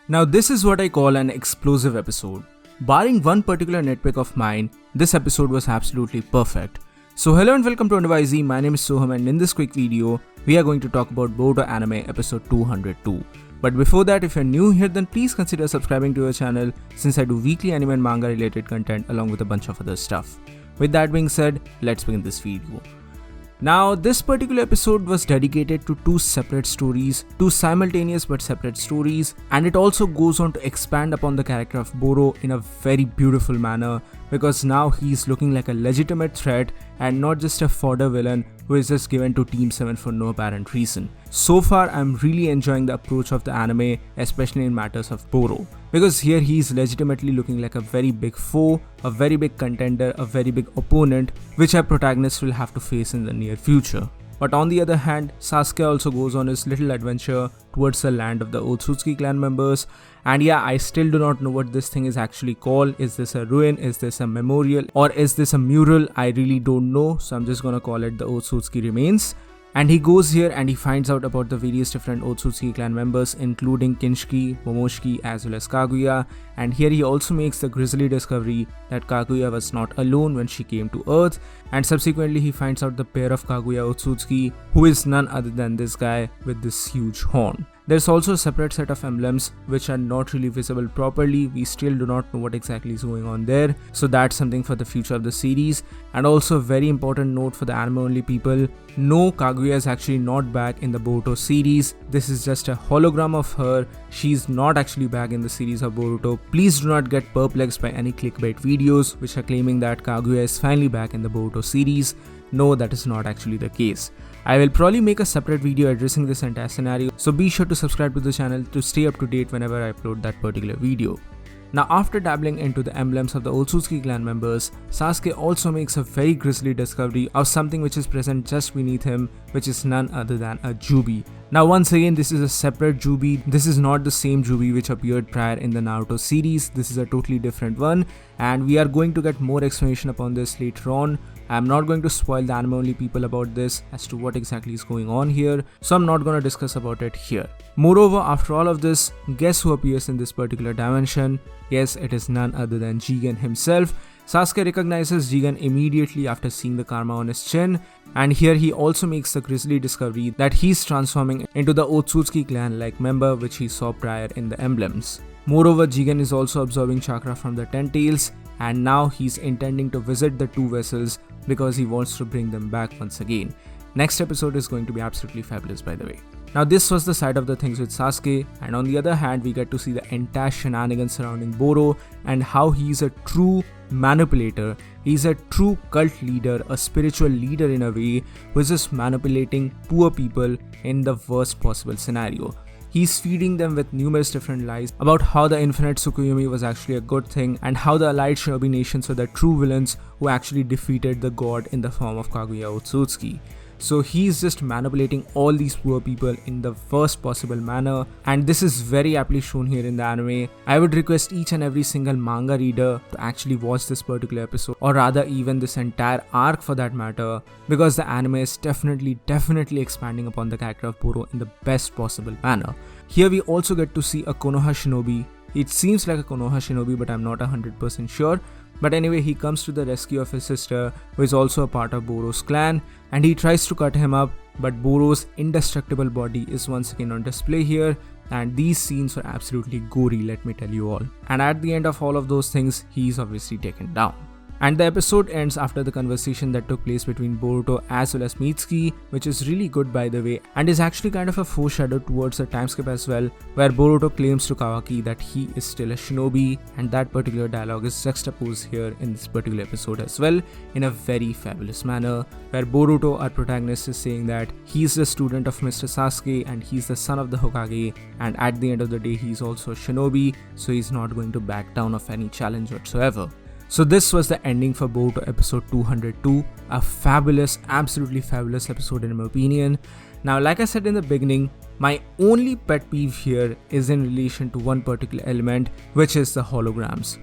Now this is what I call an explosive episode. Barring one particular nitpick of mine, this episode was absolutely perfect. So hello and welcome to Under YZ, my name is Soham and in this quick video, we are going to talk about Boruto Anime episode 202. But before that, if you're new here then please consider subscribing to our channel since I do weekly anime and manga related content along with a bunch of other stuff. With that being said, let's begin this video. Now, this particular episode was dedicated to two separate stories, two simultaneous but separate stories, and it also goes on to expand upon the character of Boro in a very beautiful manner because now he's looking like a legitimate threat and not just a fodder villain who is just given to Team 7 for no apparent reason. So far, I'm really enjoying the approach of the anime, especially in matters of Boro, because here he's legitimately looking like a very big foe, a very big contender, a very big opponent, which our protagonist will have to face in the near future. But on the other hand, Sasuke also goes on his little adventure towards the land of the Otsutsuki clan members, and yeah, I still do not know what this thing is actually called. Is this a ruin? Is this a memorial? Or is this a mural? I really don't know, so I'm just gonna call it the Otsutsuki remains. And he goes here and he finds out about the various different Otsutsuki clan members including Kinshiki, Momoshiki as well as Kaguya, and here he also makes the grisly discovery that Kaguya was not alone when she came to Earth, and subsequently he finds out the pair of Kaguya Otsutsuki, who is none other than this guy with this huge horn. There's also a separate set of emblems which are not really visible properly. We still do not know what exactly is going on there, so that's something for the future of the series. And also a very important note for the anime only people, no, Kaguya is actually not back in the Boruto series. This is just a hologram of her. She's not actually back in the series of Boruto. Please do not get perplexed by any clickbait videos which are claiming that Kaguya is finally back in the Boruto series. No, that is not actually the case. I will probably make a separate video addressing this entire scenario, so be sure to subscribe to the channel to stay up to date whenever I upload that particular video. Now, after dabbling into the emblems of the Otsutsuki clan members, Sasuke also makes a very grisly discovery of something which is present just beneath him, which is none other than a Jubi. Now once again, this is a separate Jubi. This is not the same Jubi which appeared prior in the Naruto series. This is a totally different one, and we are going to get more explanation upon this later on. I'm not going to spoil the anime only people about this as to what exactly is going on here, so I'm not going to discuss about it here. Moreover, after all of this, guess who appears in this particular dimension? Yes, it is none other than Jigen himself. Sasuke recognizes Jigen immediately after seeing the karma on his chin, and here he also makes the grisly discovery that he's transforming into the Otsutsuki clan-like member which he saw prior in the emblems. Moreover, Jigen is also absorbing chakra from the Ten Tails, and now he's intending to visit the two vessels because he wants to bring them back once again. Next episode is going to be absolutely fabulous, by the way. Now this was the side of the things with Sasuke, and on the other hand we get to see the entire shenanigans surrounding Boro and how he's a true manipulator. He's a true cult leader, a spiritual leader in a way, who is just manipulating poor people in the worst possible scenario. He's feeding them with numerous different lies about how the infinite Tsukuyomi was actually a good thing and how the allied shinobi nations were the true villains who actually defeated the god in the form of Kaguya Otsutsuki. So he's just manipulating all these poor people in the worst possible manner, and this is very aptly shown here in the anime. I would request each and every single manga reader to actually watch this particular episode, or rather even this entire arc for that matter, because the anime is definitely expanding upon the character of Boro in the best possible manner. Here we also get to see a Konoha shinobi. It seems like a Konoha shinobi, but I'm not 100% sure. But anyway, he comes to the rescue of his sister, who is also a part of Boro's clan, and he tries to cut him up, but Boro's indestructible body is once again on display here, and these scenes were absolutely gory, let me tell you all. And at the end of all of those things, he is obviously taken down. And the episode ends after the conversation that took place between Boruto as well as Mitsuki, which is really good by the way, and is actually kind of a foreshadow towards a time skip as well, where Boruto claims to Kawaki that he is still a shinobi, and that particular dialogue is juxtaposed here in this particular episode as well in a very fabulous manner, where Boruto, our protagonist, is saying that he's the student of Mr. Sasuke and he's the son of the Hokage, and at the end of the day he's also a shinobi, so he's not going to back down of any challenge whatsoever. So this was the ending for Boruto episode 202, a fabulous, absolutely fabulous episode in my opinion. Now like I said in the beginning, my only pet peeve here is in relation to one particular element, which is the holograms.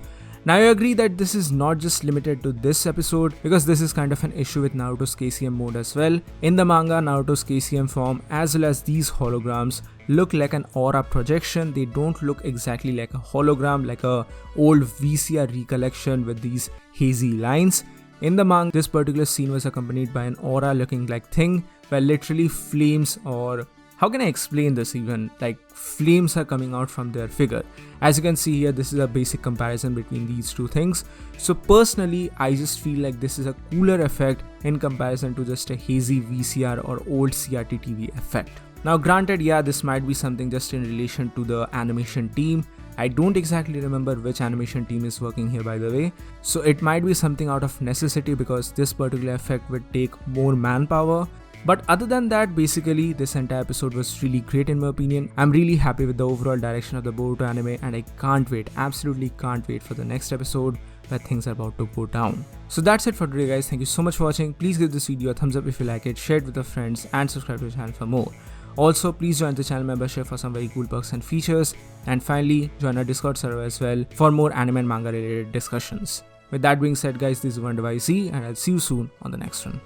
Now I agree that this is not just limited to this episode, because this is kind of an issue with Naruto's KCM mode as well. In the manga, Naruto's KCM form as well as these holograms look like an aura projection. They don't look exactly like a hologram, like a old VCR recollection with these hazy lines. In the manga, this particular scene was accompanied by an aura looking like thing where literally flames, or how can I explain this even, like flames are coming out from their figure. As you can see here, this is a basic comparison between these two things. So personally, I just feel like this is a cooler effect in comparison to just a hazy VCR or old CRT TV effect. Now granted, yeah, this might be something just in relation to the animation team. I don't exactly remember which animation team is working here, by the way. So it might be something out of necessity because this particular effect would take more manpower. But other than that, basically this entire episode was really great in my opinion. I'm really happy with the overall direction of the Boruto anime, and I can't wait, absolutely can't wait for the next episode where things are about to go down. So that's it for today guys, thank you so much for watching. Please give this video a thumbs up if you like it, share it with your friends and subscribe to the channel for more. Also, please join the channel membership for some very cool perks and features. And finally, join our Discord server as well for more anime and manga related discussions. With that being said guys, this is YZ, and I'll see you soon on the next one.